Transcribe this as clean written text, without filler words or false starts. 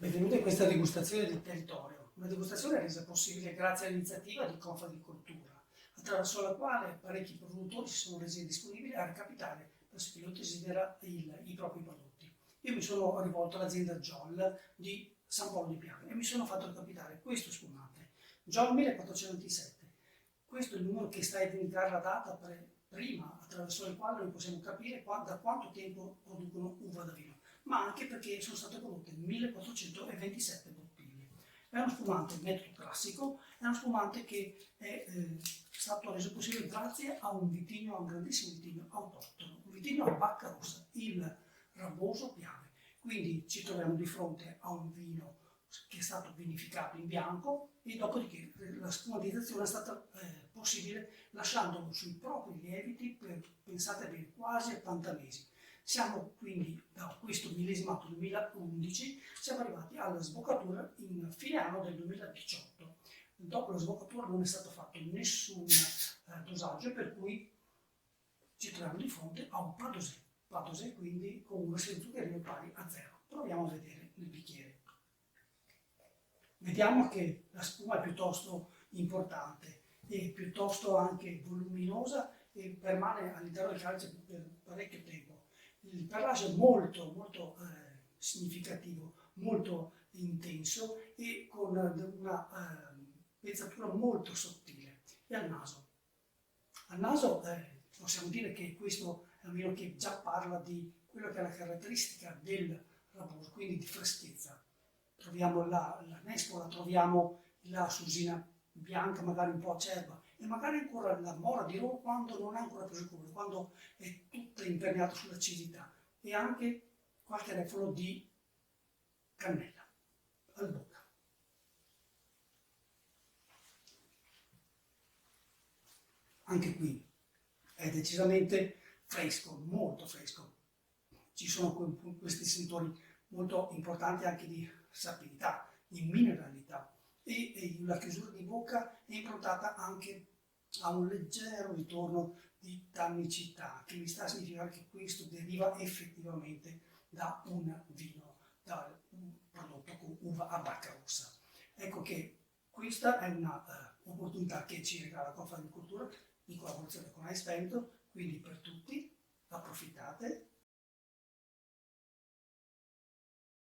Benvenuti a questa degustazione del territorio, una degustazione resa possibile grazie all'iniziativa di Confagricoltura, attraverso la quale parecchi produttori si sono resi disponibili a recapitare per chi lo desidera i propri prodotti. Io mi sono rivolto all'azienda Jol di San Polo di Piave e mi sono fatto recapitare questo spumante, Jol 1427. Questo è il numero che sta a indicare la data prima attraverso il quale noi possiamo capire da quanto tempo producono uva da vino, ma anche perché sono state prodotte 1427 bottiglie. È uno spumante metodo classico, è uno spumante che è stato reso possibile grazie a un vitigno, a un grandissimo vitigno autoctono, un vitigno a bacca rossa, il Raboso Piave. Quindi ci troviamo di fronte a un vino che è stato vinificato in bianco e dopodiché la spumatizzazione è stata possibile lasciandolo sui propri lieviti per, pensate bene, quasi 80 mesi. Siamo quindi da questo millesimato 2011, siamo arrivati alla sboccatura in fine anno del 2018. Dopo la sboccatura non è stato fatto nessun dosaggio, per cui ci troviamo di fronte a un Padosé quindi con una senzura pari a 0. Proviamo a vedere il bicchiere. Vediamo che la spuma è piuttosto importante e piuttosto anche voluminosa e permane all'interno del calice per parecchio tempo. Il perlage è molto significativo, molto intenso e con una pezzatura molto sottile. E al naso? Al naso possiamo dire che questo è un vino che già parla di quello che è la caratteristica del Raboso, quindi di freschezza. Troviamo la nespola, troviamo la susina bianca, magari un po' acerba, e magari ancora la mora di Roma quando non ha ancora preso il colore, quando è tutta imperniata sull'acidità, e anche qualche refolo di cannella al bocca. Anche qui è decisamente fresco, molto fresco. Ci sono questi sentori molto importanti anche di sapidità, di mineralità e la chiusura di bocca è improntata anche a un leggero ritorno di tannicità, che mi sta a significare che questo deriva effettivamente da un vino, da un prodotto con uva a bacca rossa. Ecco che questa è una opportunità che ci regala Confagricoltura in collaborazione con Ice Vento, quindi per tutti approfittate.